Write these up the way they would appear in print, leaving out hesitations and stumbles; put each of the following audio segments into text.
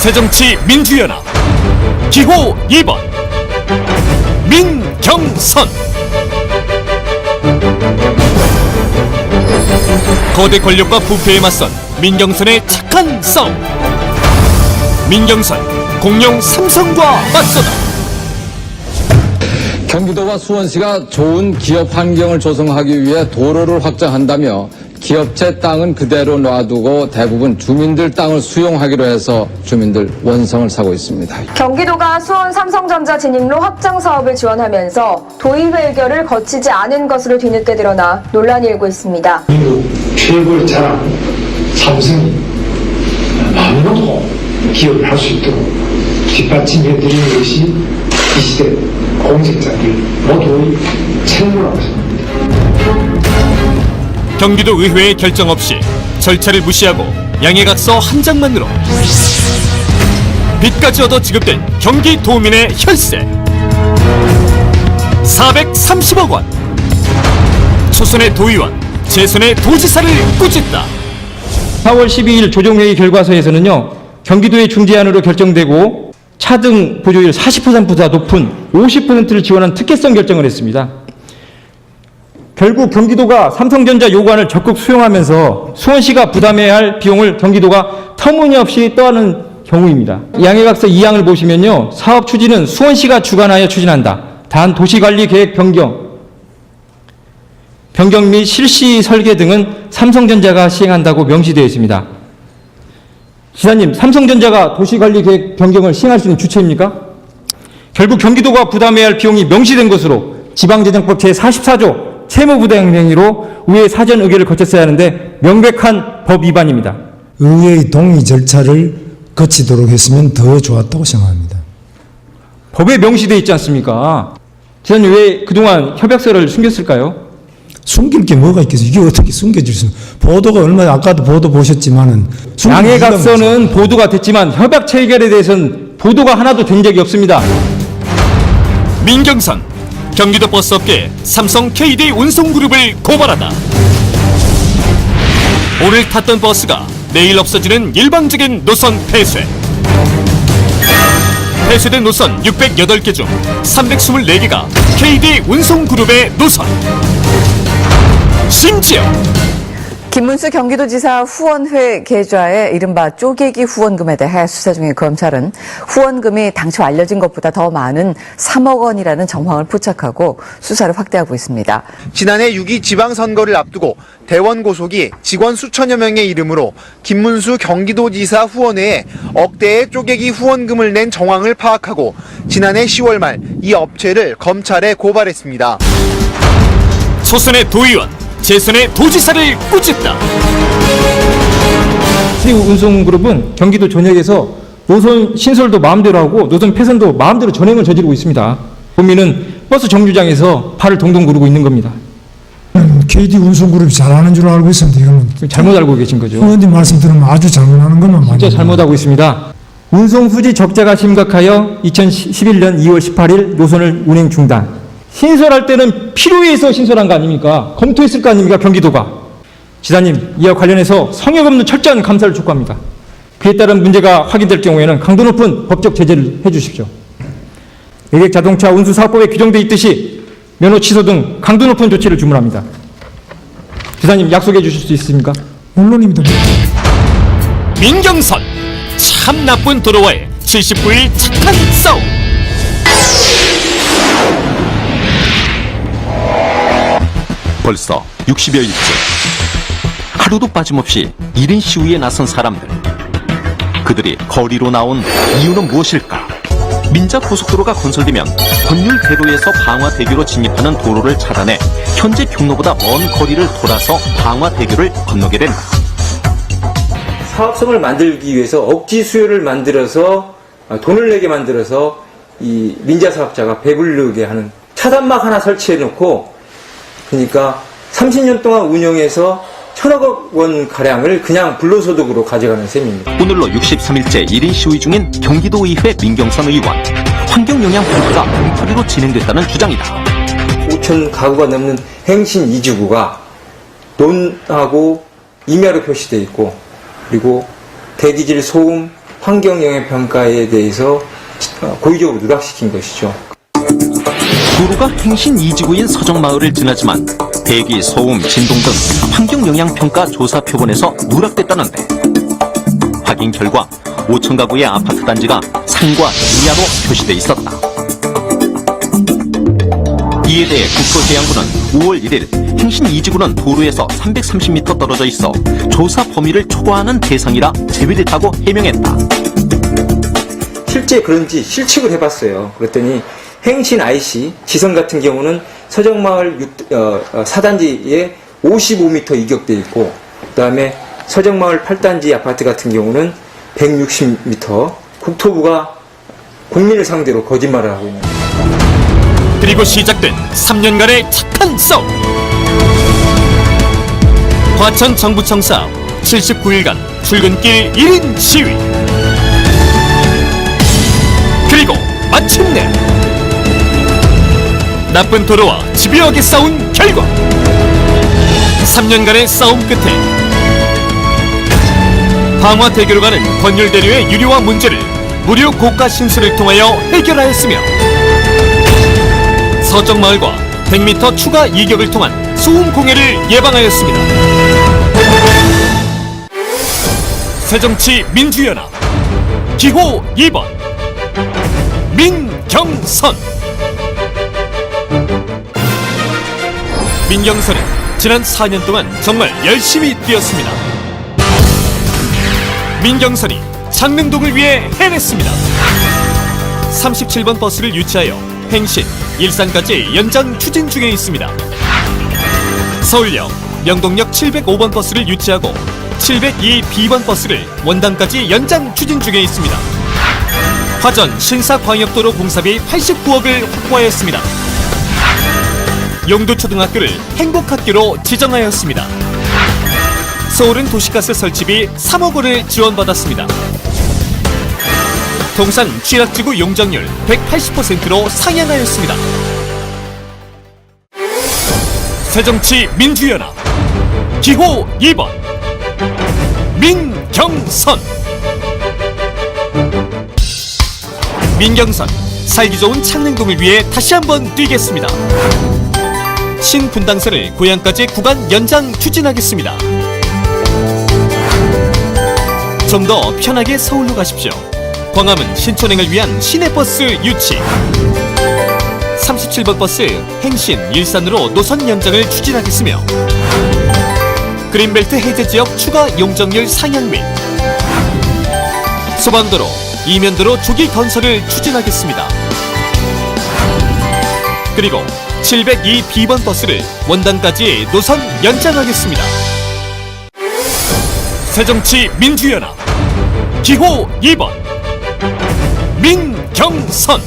새정치 민주연합 기호 2번 민경선. 거대 권력과 부패에 맞선 민경선의 착한 싸움. 민경선 공룡 삼성과 맞서다. 경기도와 수원시가 좋은 기업 환경을 조성하기 위해 도로를 확장한다며 기업체 땅은 그대로 놔두고 대부분 주민들 땅을 수용하기로 해서 주민들 원성을 사고 있습니다. 경기도가 수원 삼성전자 진입로 확장 사업을 지원하면서 도의회 의결을 거치지 않은 것으로 뒤늦게 드러나 논란이 일고 있습니다. 미국 최고의 자랑 삼성이 마음으로 기업을 할 수 있도록 뒷받침해드리는 것이 이 시대 공직자들 모두의 책무라고 생각합니다. 경기도 의회의 결정 없이 절차를 무시하고 양해각서 한 장만으로 빚까지 얻어 지급된 경기도민의 혈세 430억 원. 초선의 도의원, 재선의 도지사를 꾸짖다. 4월 12일 조정회의 결과서에서는요, 경기도의 중재안으로 결정되고 차등 보조율 40%보다 높은 50%를 지원한 특혜성 결정을 했습니다. 결국 경기도가 삼성전자 요구안을 적극 수용하면서 수원시가 부담해야 할 비용을 경기도가 터무니없이 떠안는 경우입니다. 양해각서 2항을 보시면요, 사업 추진은 수원시가 주관하여 추진한다. 단 도시관리계획 변경 및 실시 설계 등은 삼성전자가 시행한다고 명시되어 있습니다. 지사님, 삼성전자가 도시관리계획 변경을 시행할 수 있는 주체입니까? 결국 경기도가 부담해야 할 비용이 명시된 것으로 지방재정법 제44조 채무부담행위로 의회 사전 의결을 거쳤어야 하는데 명백한 법 위반입니다. 의회의 동의 절차를 거치도록 했으면 더 좋았다고 생각합니다. 법에 명시되어 있지 않습니까? 지사님, 왜 그동안 협약서를 숨겼을까요? 숨길 게 뭐가 있겠어요? 이게 어떻게 숨겨질 수? 보도가 얼마나, 아까도 보도 보셨지만은 양해각서는 보도가 됐지만 협약 체결에 대해서는 보도가 하나도 된 적이 없습니다. 민경선 경기도 버스업계 삼성 KD 운송그룹을 고발하다. 오늘 탔던 버스가 내일 없어지는 일방적인 노선 폐쇄. 폐쇄된 노선 608개 중 324개가 KD 운송그룹의 노선. 심지어 김문수 경기도지사 후원회 계좌의 이른바 쪼개기 후원금에 대해 수사 중인 검찰은 후원금이 당초 알려진 것보다 더 많은 3억 원이라는 정황을 포착하고 수사를 확대하고 있습니다. 지난해 6.2 지방선거를 앞두고 대원고속이 직원 수천여 명의 이름으로 김문수 경기도지사 후원회에 억대의 쪼개기 후원금을 낸 정황을 파악하고 지난해 10월 말 이 업체를 검찰에 고발했습니다. 초선의 도의원, 재선의 도지사를 꾸짖다. KD운송그룹은 경기도 전역에서 노선 신설도 마음대로 하고 노선 폐선도 마음대로 전행을 저지르고 있습니다. 국민은 버스 정류장에서 발을 동동 구르고 있는 겁니다. KD운송그룹이 잘하는 줄 알고 있었는데 이거는 잘못 알고 계신 거죠. 의원님 말씀 들으면 아주 잘못하는 것만 많이 진짜 잘못하고 있습니다. 운송 수지 적자가 심각하여 2011년 2월 18일 노선을 운행 중단. 신설할 때는 필요해서 신설한 거 아닙니까? 검토했을 거 아닙니까? 경기도가. 지사님, 이와 관련해서 성역 없는 철저한 감사를 촉구합니다. 그에 따른 문제가 확인될 경우에는 강도 높은 법적 제재를 해주십시오. 외객 자동차 운수 사업법에 규정돼 있듯이 면허 취소 등 강도 높은 조치를 주문합니다. 지사님, 약속해 주실 수 있습니까? 물론입니다. 민경선 참 나쁜 도로와의 79일 착한 싸움. 벌써 60여일째 하루도 빠짐없이 1인 시위에 나선 사람들. 그들이 거리로 나온 이유는 무엇일까? 민자고속도로가 건설되면 권율대로에서 방화대교로 진입하는 도로를 차단해 현재 경로보다 먼 거리를 돌아서 방화대교를 건너게 된다. 사업성을 만들기 위해서 억지 수요를 만들어서 돈을 내게 만들어서 이 민자 사업자가 배부르게 하는 차단막 하나 설치해 놓고, 그러니까 30년 동안 운영해서 1,000억 원 가량을 그냥 불로소득으로 가져가는 셈입니다. 오늘로 63일째 1인 시위 중인 경기도의회 민경선 의원. 환경영향 프로그램가 엉터리로 진행됐다는 주장이다. 5천 가구가 넘는 행신 2주구가 논하고 임야로 표시되어 있고, 그리고 대기질 소음 환경영향평가에 대해서 고의적으로 누락시킨 것이죠. 도로가 행신 2지구인 서정마을을 지나지만 대기, 소음, 진동 등 환경영향평가 조사 표본에서 누락됐다는데 확인 결과 5천 가구의 아파트 단지가 상과 이하로 표시돼 있었다. 이에 대해 국토해양부는 5월 1일 행신 2지구는 도로에서 330m 떨어져 있어 조사 범위를 초과하는 대상이라 제외됐다고 해명했다. 실제 그런지 실측을 해봤어요. 그랬더니 행신 IC 지선 같은 경우는 서정마을 4단지에 55m 이격돼 있고, 그 다음에 서정마을 8단지 아파트 같은 경우는 160m. 국토부가 국민을 상대로 거짓말을 하고 있는 거예요. 그리고 시작된 3년간의 착한 싸움. 과천 정부청 사업 79일간 출근길 1인 시위. 그리고 마침내 나쁜 도로와 집요하게 싸운 결과 3년간의 싸움 끝에 방화대교로 가는 권율대로의 유리화 문제를 무료 고가 신수를 통하여 해결하였으며 서정마을과 100m 추가 이격을 통한 소음 공해를 예방하였습니다. 새정치 민주연합 기호 2번 민경선. 민경선은 지난 4년 동안 정말 열심히 뛰었습니다. 민경선이 창릉동을 위해 해냈습니다. 37번 버스를 유치하여 행신, 일산까지 연장 추진 중에 있습니다. 서울역, 명동역 705번 버스를 유치하고 702B번 버스를 원당까지 연장 추진 중에 있습니다. 화전 신사광역도로 공사비 89억을 확보하였습니다. 용두초등학교를 행복학교로 지정하였습니다. 서울은 도시가스 설치비 3억 원을 지원받았습니다. 동산 취락지구 용적률 180%로 상향하였습니다. 새정치민주연합 기호 2번 민경선. 민경선, 살기 좋은 창릉동을 위해 다시 한번 뛰겠습니다. 신분당선을 고양까지 구간 연장 추진하겠습니다. 좀 더 편하게 서울로 가십시오. 광화문 신촌행을 위한 시내버스 유치. 37번 버스 행신 일산으로 노선 연장을 추진하겠으며 그린벨트 해제 지역 추가 용적률 상향 및 소방도로, 이면도로 조기 건설을 추진하겠습니다. 그리고 702B번 버스를 원당까지 노선 연장하겠습니다. 새정치민주연합 기호 2번 민경선.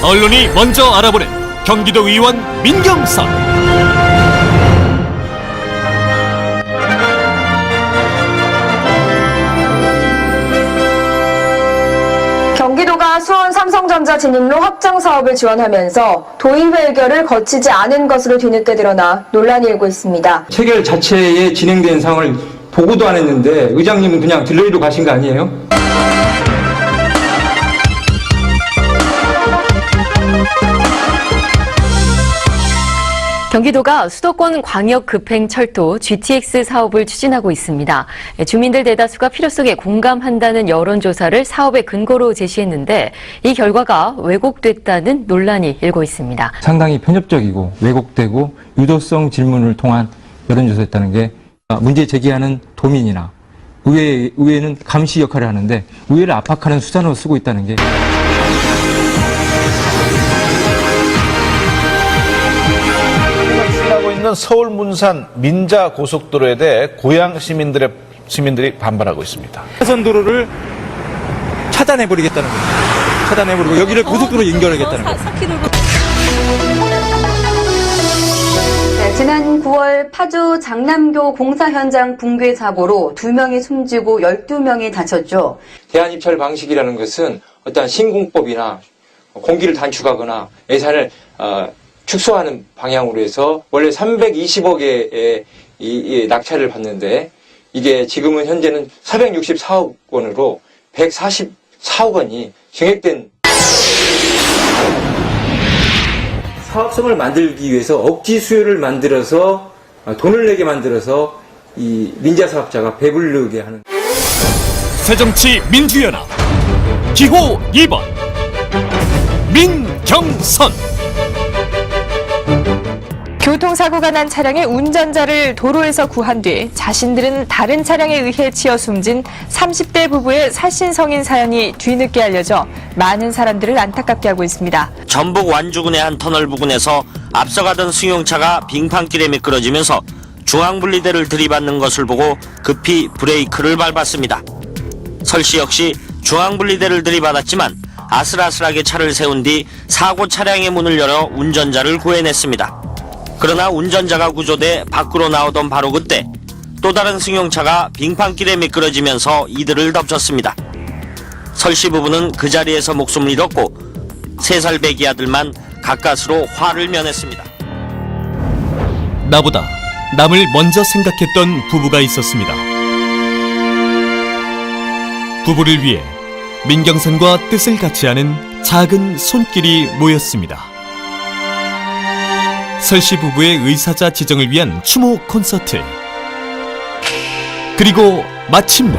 언론이 먼저 알아보는 경기도 의원 민경선. 경기도가 수원 삼성전자 진입로 확장 사업을 지원하면서 도의회 의결을 거치지 않은 것으로 뒤늦게 드러나 논란이 일고 있습니다. 체결 자체에 진행된 상황을 보고도 안 했는데 의장님은 그냥 딜레이로 가신 거 아니에요? 경기도가 수도권 광역 급행철도 GTX 사업을 추진하고 있습니다. 주민들 대다수가 필요성에 공감한다는 여론조사를 사업의 근거로 제시했는데 이 결과가 왜곡됐다는 논란이 일고 있습니다. 상당히 편협적이고 왜곡되고 유도성 질문을 통한 여론조사였다는 게 문제 제기하는 도민이나 의회는 감시 역할을 하는데 의회를 압박하는 수단으로 쓰고 있다는 게 추진하고 있는 서울 문산 민자 고속도로에 대해 고양 시민들이 반발하고 있습니다. 차선 도로를 차단해버리겠다는 거예요. 차단해버리고 여기를 고속도로 연결하겠다는 거예요. 지난 9월 파주 장남교 공사 현장 붕괴 사고로 2명이 숨지고 12명이 다쳤죠. 대한입찰 방식이라는 것은 어떤 신공법이나 공기를 단축하거나 예산을 축소하는 방향으로 해서 원래 320억의 이 낙찰을 받는데 이게 지금은 현재는 464억 원으로 144억 원이 증액된 사업성을 만들기 위해서 억지 수요를 만들어서 돈을 내게 만들어서 이 민자 사업자가 배부르게 하는 새정치 민주연합 기호 2번 민경선. 교통사고가 난 차량의 운전자를 도로에서 구한 뒤 자신들은 다른 차량에 의해 치여 숨진 30대 부부의 살신성인 사연이 뒤늦게 알려져 많은 사람들을 안타깝게 하고 있습니다. 전북 완주군의 한 터널 부근에서 앞서가던 승용차가 빙판길에 미끄러지면서 중앙분리대를 들이받는 것을 보고 급히 브레이크를 밟았습니다. 설 씨 역시 중앙분리대를 들이받았지만 아슬아슬하게 차를 세운 뒤 사고 차량의 문을 열어 운전자를 구해냈습니다. 그러나 운전자가 구조돼 밖으로 나오던 바로 그때 또 다른 승용차가 빙판길에 미끄러지면서 이들을 덮쳤습니다. 설 씨 부부는 그 자리에서 목숨을 잃었고 3살 배기 아들만 가까스로 화를 면했습니다. 나보다 남을 먼저 생각했던 부부가 있었습니다. 부부를 위해 민경선과 뜻을 같이 하는 작은 손길이 모였습니다. 설씨 부부의 의사자 지정을 위한 추모 콘서트. 그리고 마침내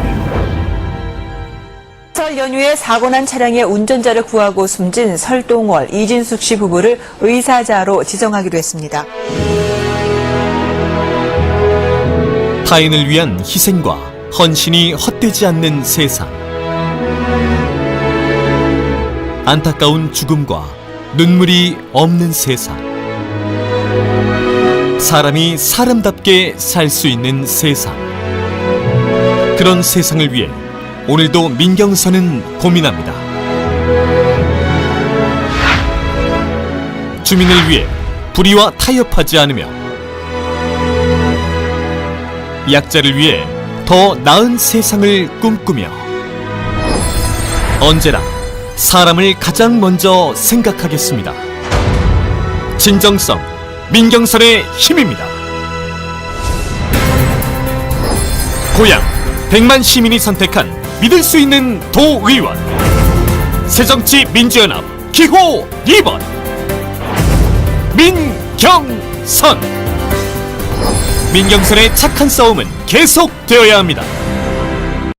설 연휴에 사고난 차량의 운전자를 구하고 숨진 설동월, 이진숙 씨 부부를 의사자로 지정하기로 했습니다. 타인을 위한 희생과 헌신이 헛되지 않는 세상. 안타까운 죽음과 눈물이 없는 세상. 사람이 사람답게 살 수 있는 세상. 그런 세상을 위해 오늘도 민경선은 고민합니다. 주민을 위해 불의와 타협하지 않으며 약자를 위해 더 나은 세상을 꿈꾸며 언제나 사람을 가장 먼저 생각하겠습니다. 진정성 민경선의 힘입니다. 고향 100만 시민이 선택한 믿을 수 있는 도의원 새정치 민주연합 기호 2번 민경선. 민경선의 착한 싸움은 계속되어야 합니다.